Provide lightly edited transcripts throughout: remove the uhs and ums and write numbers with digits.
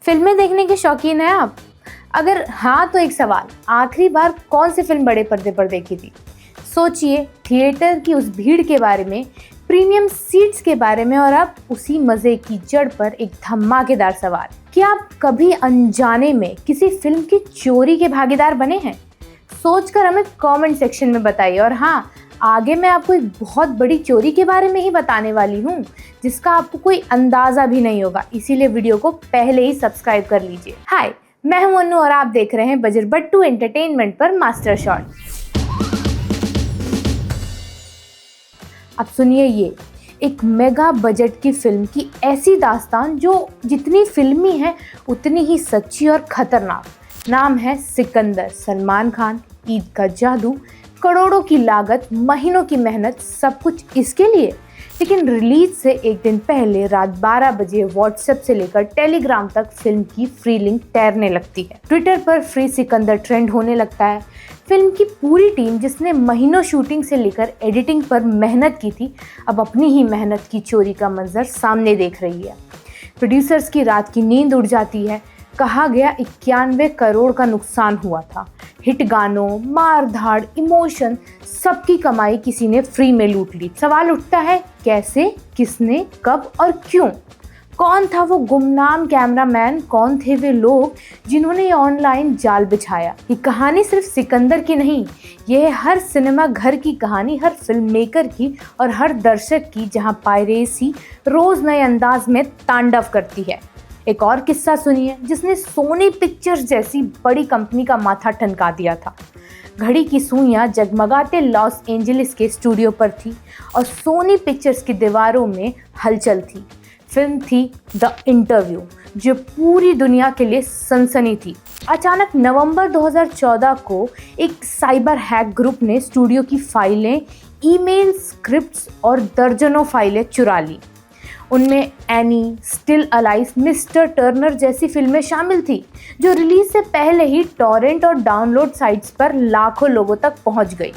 फिल्में देखने के शौकीन हैं आप? अगर हाँ तो एक सवाल, आखिरी बार कौन सी फिल्म बड़े पर्दे पर देखी थी? सोचिए, थिएटर की उस भीड़ के बारे में, प्रीमियम सीट्स के बारे में और अब उसी मजे की जड़ पर एक धमाकेदार सवाल। क्या आप कभी अनजाने में किसी फिल्म की चोरी के भागीदार बने हैं? सोचकर हमें कमेंट सेक्शन में बताइए। और हाँ, आगे मैं आपको एक बहुत बड़ी चोरी के बारे में ही बताने वाली हूँ, जिसका आपको कोई अंदाजा भी नहीं होगा, इसीलिए वीडियो को पहले ही सब्सक्राइब कर लीजिए। हाय, मैं हूं अनु और आप देख रहे हैं बजर बट्टू एंटरटेनमेंट पर मास्टर शॉट। अब सुनिए, ये एक मेगा बजट की फिल्म की ऐसी दास्तान जो जितनी फिल्मी है उतनी ही सच्ची और खतरनाक। नाम है सिकंदर। सलमान खान, ईद का जादू, करोड़ों की लागत, महीनों की मेहनत, सब कुछ इसके लिए। लेकिन रिलीज से एक दिन पहले रात 12 बजे व्हाट्सएप से लेकर टेलीग्राम तक फिल्म की फ्री लिंक तैरने लगती है। ट्विटर पर फ्री सिकंदर ट्रेंड होने लगता है। फिल्म की पूरी टीम, जिसने महीनों शूटिंग से लेकर एडिटिंग पर मेहनत की थी, अब अपनी ही मेहनत की चोरी का मंजर सामने देख रही है। प्रोड्यूसर्स की रात की नींद उड़ जाती है। कहा गया 91 करोड़ का नुकसान हुआ था। हिट गानों, मार धाड़, इमोशन, सबकी कमाई किसी ने फ्री में लूट ली। सवाल उठता है, कैसे, किसने, कब और क्यों? कौन था वो गुमनाम कैमरामैन? कौन थे वे लोग जिन्होंने ये ऑनलाइन जाल बिछाया? ये कहानी सिर्फ सिकंदर की नहीं, ये है हर सिनेमा घर की कहानी, हर फिल्म मेकर की और हर दर्शक की, जहां पायरेसी रोज नए अंदाज में तांडव करती है। एक और किस्सा सुनिए, जिसने सोनी पिक्चर्स जैसी बड़ी कंपनी का माथा ठनका दिया था। घड़ी की सुइयां जगमगाते लॉस एंजलिस के स्टूडियो पर थी और सोनी पिक्चर्स की दीवारों में हलचल थी। फिल्म थी द इंटरव्यू, जो पूरी दुनिया के लिए सनसनी थी। अचानक नवंबर 2014 को एक साइबर हैक ग्रुप ने स्टूडियो की फाइलें, ईमेल, स्क्रिप्ट्स और दर्जनों फाइलें चुरा ली। उनमें any, still alive, mister Turner जैसी फिल्में शामिल थी, जो रिलीज से पहले ही टॉरेंट और डाउनलोड साइट्स पर लाखों लोगों तक पहुंच गई।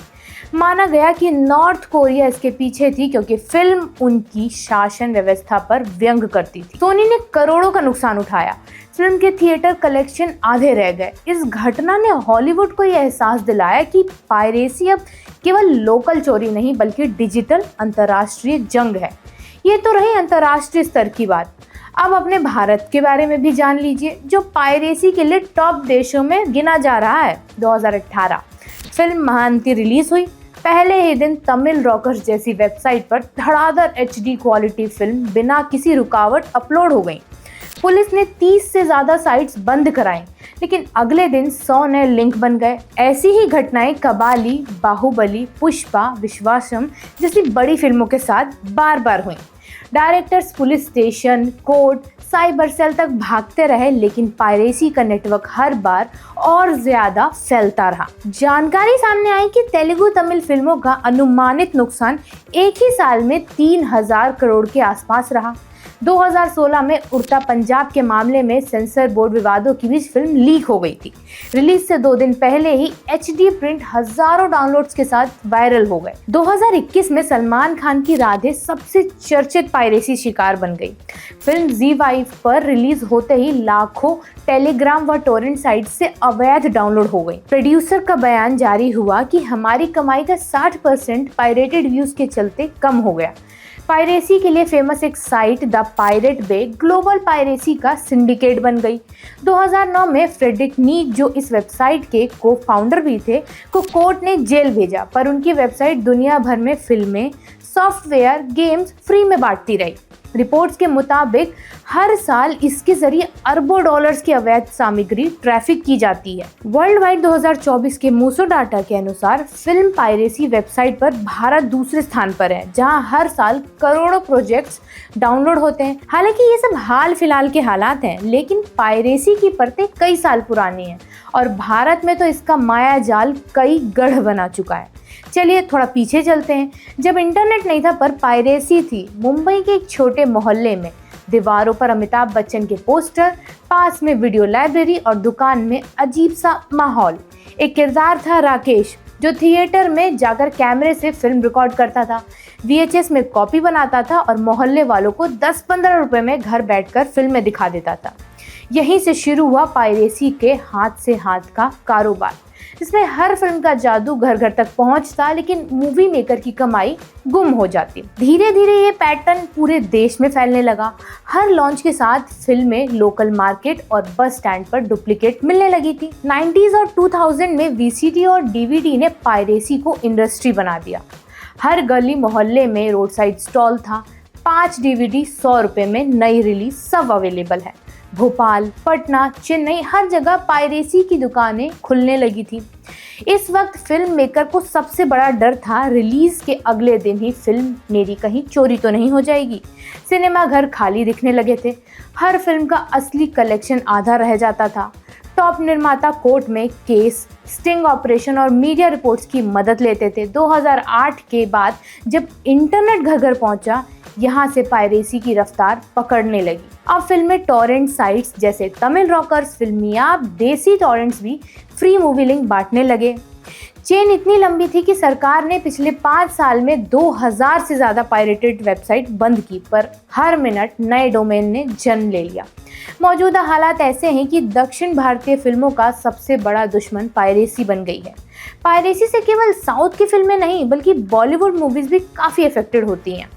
माना गया कि नॉर्थ कोरिया इसके पीछे थी, क्योंकि फिल्म उनकी शासन व्यवस्था पर व्यंग करती थी। सोनी ने करोड़ों का नुकसान उठाया। फिल्म के थिएटर कलेक्शन आधे रह गए। इस घटना ने हॉलीवुड को यह एहसास दिलाया कि पायरेसी अब केवल लोकल चोरी नहीं, बल्कि डिजिटल अंतर्राष्ट्रीय जंग है। ये तो रही अंतर्राष्ट्रीय स्तर की बात। अब अपने भारत के बारे में भी जान लीजिए, जो पायरेसी के लिए टॉप देशों में गिना जा रहा है। 2018 फिल्म महांती रिलीज हुई। पहले ही दिन तमिल रॉकर्स जैसी वेबसाइट पर धड़ाधड़ HD क्वालिटी फिल्म बिना किसी रुकावट अपलोड हो गई। पुलिस ने 30 से ज़्यादा साइट्स बंद कराई, लेकिन अगले दिन 100 नए लिंक बन गए। ऐसी ही घटनाएं कबाली, बाहुबली, पुष्पा, विश्वासम जैसी बड़ी फिल्मों के साथ बार बार हुई। Directors police station, court, cyber cell तक भागते रहे, लेकिन पायरेसी का नेटवर्क हर बार और ज्यादा फैलता रहा। जानकारी सामने आई कि तेलुगु तमिल फिल्मों का अनुमानित नुकसान एक ही साल में 3000 करोड़ के आसपास रहा। 2016 में उड़ता पंजाब के मामले में सेंसर बोर्ड विवादों के बीच फिल्म लीक हो गई थी। रिलीज से 2 दिन पहले ही HD प्रिंट हजारों डाउनलोड्स के साथ वायरल हो गए। 2021 में सलमान खान की राधे सबसे चर्चित पायरेसी शिकार बन गई। फिल्म ZEE5 पर रिलीज होते ही लाखों टेलीग्राम व टोरेंट साइट से अवैध डाउनलोड हो गई। प्रोड्यूसर का बयान जारी हुआ कि हमारी कमाई का 60% पायरेटेड व्यूज के चलते कम हो गया। पायरेसी के लिए फेमस एक site the Pirate Bay global piracy का सिंडिकेट बन गई। 2009 में फ्रेडरिक नीक, जो इस वेबसाइट के को फाउंडर भी थे, को कोर्ट ने जेल भेजा, पर उनकी वेबसाइट दुनिया भर में फिल्में, सॉफ्टवेयर, गेम्स फ्री में बांटती रही। रिपोर्ट्स के मुताबिक हर साल इसके जरिए अरबों डॉलर्स की अवैध सामग्री ट्रैफिक की जाती है। वर्ल्ड वाइड 2024 के मूसो डाटा के अनुसार फिल्म पायरेसी वेबसाइट पर भारत दूसरे स्थान पर है, जहां हर साल करोड़ों प्रोजेक्ट्स डाउनलोड होते हैं। हालांकि ये सब हाल फिलहाल के हालात हैं, लेकिन पायरेसी की परतें कई साल पुरानी हैं और भारत में तो इसका माया जाल कई गढ़ बना चुका है। चलिए थोड़ा पीछे चलते हैं। जब इंटरनेट नहीं था पर पायरेसी थी, मुंबई के एक छोटे मोहल्ले में दीवारों पर अमिताभ बच्चन के पोस्टर, पास में वीडियो लाइब्रेरी और दुकान में अजीब सा माहौल। एक किरदार था राकेश, जो थिएटर में जाकर कैमरे से फिल्म रिकॉर्ड करता था, VHS में कॉपी बनाता था और मोहल्ले वालों को 10-15 रुपए में घर बैठकर फिल्में दिखा देता था। यहीं से शुरू हुआ पायरेसी के हाथ से हाथ का कारोबार, जिसमें हर फिल्म का जादू घर घर तक पहुंचता, लेकिन मूवी मेकर की कमाई गुम हो जाती। धीरे धीरे ये पैटर्न पूरे देश में फैलने लगा। हर लॉन्च के साथ फिल्में लोकल मार्केट और बस स्टैंड पर डुप्लीकेट मिलने लगी थी। 90s और 2000 में वीसीडी और डीवीडी ने पायरेसी को इंडस्ट्री बना दिया। हर गली मोहल्ले में रोड साइड स्टॉल था। 5 डीवीडी 100 रुपए में, नई रिलीज सब अवेलेबल है। भोपाल, पटना, चेन्नई, हर जगह पायरेसी की दुकानें खुलने लगी थी। इस वक्त फिल्म मेकर को सबसे बड़ा डर था रिलीज के अगले दिन ही फिल्म मेरी कहीं चोरी तो नहीं हो जाएगी। सिनेमा घर खाली दिखने लगे थे। हर फिल्म का असली कलेक्शन आधा रह जाता था। टॉप निर्माता कोर्ट में केस, स्टिंग ऑपरेशन और मीडिया रिपोर्ट्स की मदद लेते थे। 2008 के बाद जब इंटरनेट घर घर पहुंचा, यहाँ से पायरेसी की रफ्तार पकड़ने लगी। अब फिल्में टॉरेंट साइट्स जैसे तमिल रॉकर्स, फिल्मिया, देसी टॉरेंट्स भी फ्री मूवी लिंक बांटने लगे। चेन इतनी लंबी थी कि सरकार ने पिछले 5 साल में 2000 से ज़्यादा पायरेटेड वेबसाइट बंद की, पर हर मिनट नए डोमेन ने जन्म ले लिया। मौजूदा हालात ऐसे हैं कि दक्षिण भारतीय फिल्मों का सबसे बड़ा दुश्मन पायरेसी बन गई है। पायरेसी से केवल साउथ की फिल्में नहीं, बल्कि बॉलीवुड मूवीज भी काफ़ी अफेक्टेड होती हैं।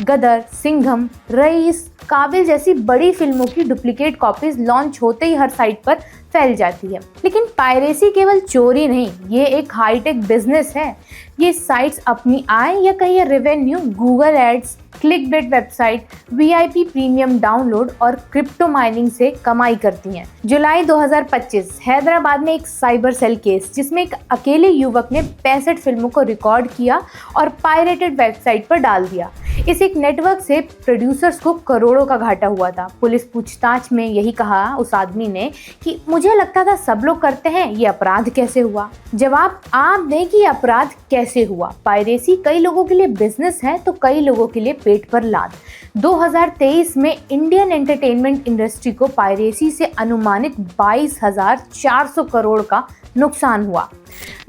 गदर, सिंघम, रईस, काबिल जैसी बड़ी फिल्मों की डुप्लीकेट कॉपीज लॉन्च होते ही हर साइट पर फैल जाती है। लेकिन पायरेसी केवल चोरी नहीं, ये एक हाईटेक बिजनेस है। ये साइट्स अपनी आय या कहिए revenue Google ads, clickbait website, VIP premium download और क्रिप्टो माइनिंग से कमाई करती हैं। जुलाई 2025 हैदराबाद में एक साइबर सेल केस, जिसमें एक अकेले युवक ने 65 फिल्मों को रिकॉर्ड किया और पायरेटेड वेबसाइट पर डाल दिया। इस एक नेटवर्क से प्रोड्यूसर्स को करोड़ों का घाटा हुआ था। पुलिस पूछताछ में यही कहा उस आदमी ने कि मुझे लगता था सब लोग करते हैं, ये अपराध कैसे हुआ? जवाब आप दें कि अपराध कैसे हुआ। पायरेसी कई लोगों के लिए बिजनेस है तो कई लोगों के लिए पेट पर लाद। 2023 में इंडियन एंटरटेनमेंट इंडस्ट्री को पायरेसी से अनुमानित 22,400 करोड़ का नुकसान हुआ।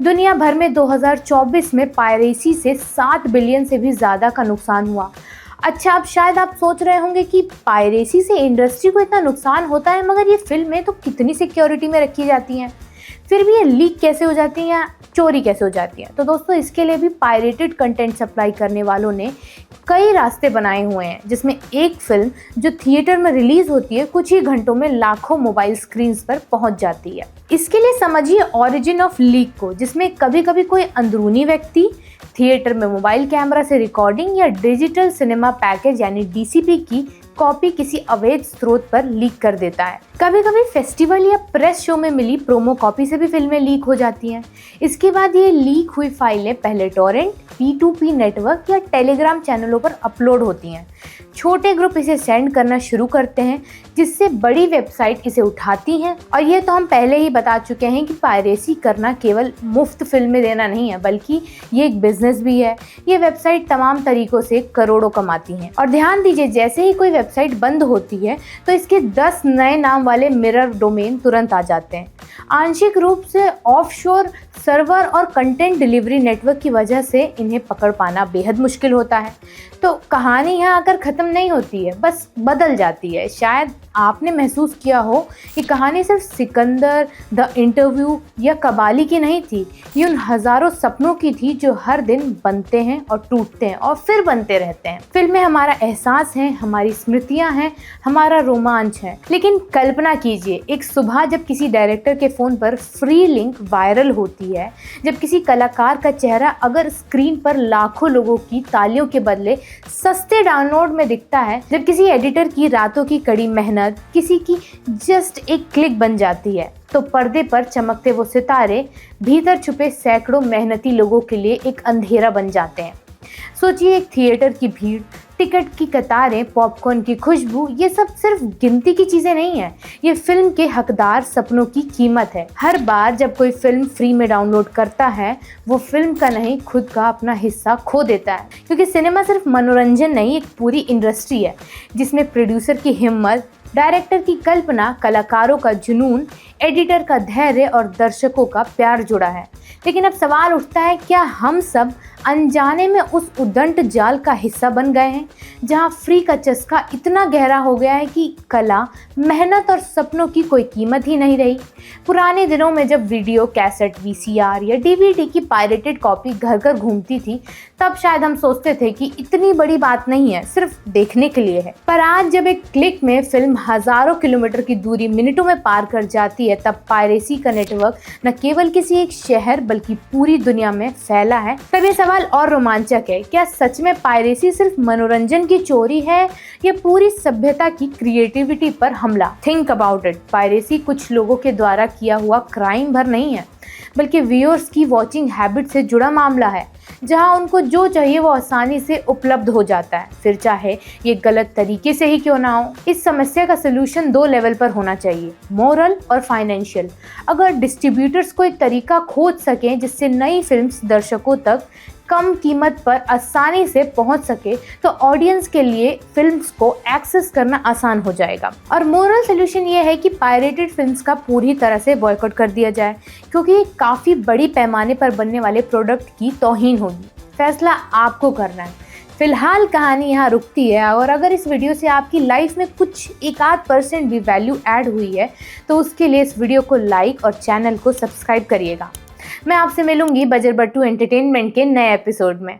दुनिया भर में 2024 में पायरेसी से 7 बिलियन से भी ज़्यादा का नुकसान हुआ। अच्छा, अब शायद आप सोच रहे होंगे कि पायरेसी से इंडस्ट्री को इतना नुकसान होता है, मगर ये फिल्में तो कितनी सिक्योरिटी में रखी जाती हैं, फिर भी ये लीक कैसे हो जाती हैं या चोरी कैसे हो जाती हैं? तो दोस्तों, इसके लिए भी पायरेटेड कंटेंट सप्लाई करने वालों ने कई रास्ते बनाए हुए हैं, जिसमें एक फिल्म जो थिएटर में रिलीज होती है कुछ ही घंटों में लाखों मोबाइल स्क्रीन्स पर पहुंच जाती है। इसके लिए समझिए ऑरिजिन ऑफ लीक को, जिसमें कभी कभी कोई अंदरूनी व्यक्ति थिएटर में मोबाइल कैमरा से रिकॉर्डिंग या डिजिटल सिनेमा पैकेज यानी डीसीपी की कॉपी किसी अवैध स्रोत पर लीक कर देता है। कभी कभी फेस्टिवल या प्रेस शो में मिली प्रोमो कॉपी से भी फिल्में लीक हो जाती हैं। इसके बाद ये लीक हुई फाइलें पहले टॉरेंट, P2P नेटवर्क या टेलीग्राम चैनलों पर अपलोड होती हैं। छोटे ग्रुप इसे सेंड करना शुरू करते हैं, जिससे बड़ी वेबसाइट इसे उठाती हैं। और ये तो हम पहले ही बता चुके हैं कि पायरेसी करना केवल मुफ्त फिल्में देना नहीं है, बल्कि ये एक बिजनेस भी है। ये वेबसाइट तमाम तरीकों से करोड़ों कमाती हैं। और ध्यान दीजिए, जैसे ही कोई वेबसाइट बंद होती है तो इसके 10 नए नाम वाले मिरर डोमेन तुरंत आ जाते हैं। आंशिक रूप से ऑफशोर सर्वर और कंटेंट डिलीवरी नेटवर्क की वजह से इन्हें पकड़ पाना बेहद मुश्किल होता है। तो कहानी यहाँ आकर ख़त्म नहीं होती है, बस बदल जाती है। शायद आपने महसूस किया हो कि कहानी सिर्फ सिकंदर, द इंटरव्यू या कबाली की नहीं थी, ये उन हज़ारों सपनों की थी जो हर दिन बनते हैं और टूटते हैं और फिर बनते रहते हैं। फिल्में हमारा एहसास हैं, हमारी स्मृतियाँ हैं, हमारा रोमांच है। लेकिन कल्पना कीजिए, एक सुबह जब किसी डायरेक्टर के फ़ोन पर फ्री लिंक वायरल होती है, जब किसी कलाकार का चेहरा अगर स्क्रीन पर लाखों लोगों की तालियों के बदले सस्ते डाउनलोड में दिखता है, जब किसी एडिटर की रातों की कड़ी मेहनत किसी की जस्ट एक क्लिक बन जाती है, तो पर्दे पर चमकते वो सितारे भीतर छुपे सैकड़ों मेहनती लोगों के लिए एक अंधेरा बन जाते हैं। सोचिए, एक थिएटर की भीड़, टिकट की कतारें, पॉपकॉर्न की खुशबू, ये सब सिर्फ गिनती की चीज़ें नहीं है, ये फिल्म के हकदार सपनों की कीमत है। हर बार जब कोई फिल्म फ्री में डाउनलोड करता है, वो फिल्म का नहीं खुद का अपना हिस्सा खो देता है। क्योंकि सिनेमा सिर्फ मनोरंजन नहीं, एक पूरी इंडस्ट्री है जिसमें प्रोड्यूसर की हिम्मत, डायरेक्टर की कल्पना, कलाकारों का जुनून एडिटर का धैर्य और दर्शकों का प्यार जुड़ा है। लेकिन अब सवाल उठता है, क्या हम सब अनजाने में उस उद्दंड जाल का हिस्सा बन गए हैं, जहां फ्री का चस्का इतना गहरा हो गया है कि कला, मेहनत और सपनों की कोई कीमत ही नहीं रही। पुराने दिनों में जब वीडियो कैसेट, वीसीआर या डीवीडी की पायरेटेड कॉपी घर घर घूमती थी, तब शायद हम सोचते थे कि इतनी बड़ी बात नहीं है, सिर्फ देखने के लिए है। पर आज जब एक क्लिक में फिल्म हजारों किलोमीटर की दूरी मिनटों में पार कर जाती है, तब पायरेसी का नेटवर्क न केवल किसी एक शहर बल्कि पूरी दुनिया में फैला है। तब ये सवाल और रोमांचक है, क्या सच में पायरेसी सिर्फ मनोरंजन की चोरी है या पूरी सभ्यता की क्रिएटिविटी पर हमला? Think about it. पायरेसी कुछ लोगों के द्वारा किया हुआ क्राइम भर नहीं है, बल्कि व्यूअर्स की वॉचिंग हैबिट से जुड़ा मामला है, जहां उनको जो चाहिए वो आसानी से उपलब्ध हो जाता है, फिर चाहे ये गलत तरीके से ही क्यों ना हो। इस समस्या का सलूशन 2 लेवल पर होना चाहिए, मोरल और फाइनेंशियल। अगर डिस्ट्रीब्यूटर्स को एक तरीका खोज सकें जिससे नई फिल्म्स दर्शकों तक कम कीमत पर आसानी से पहुंच सके, तो ऑडियंस के लिए फिल्म्स को एक्सेस करना आसान हो जाएगा। और मोरल सोल्यूशन ये है कि पायरेटेड फिल्म्स का पूरी तरह से बॉयकॉट कर दिया जाए, क्योंकि काफ़ी बड़ी पैमाने पर बनने वाले प्रोडक्ट की तौहीन होगी। फैसला आपको करना है। फिलहाल कहानी यहाँ रुकती है, और अगर इस वीडियो से आपकी लाइफ में कुछ 1-8% भी वैल्यू ऐड हुई है, तो उसके लिए इस वीडियो को लाइक और चैनल को सब्सक्राइब करिएगा। मैं आपसे मिलूंगी बजर बट्टू एंटरटेनमेंट के नए एपिसोड में।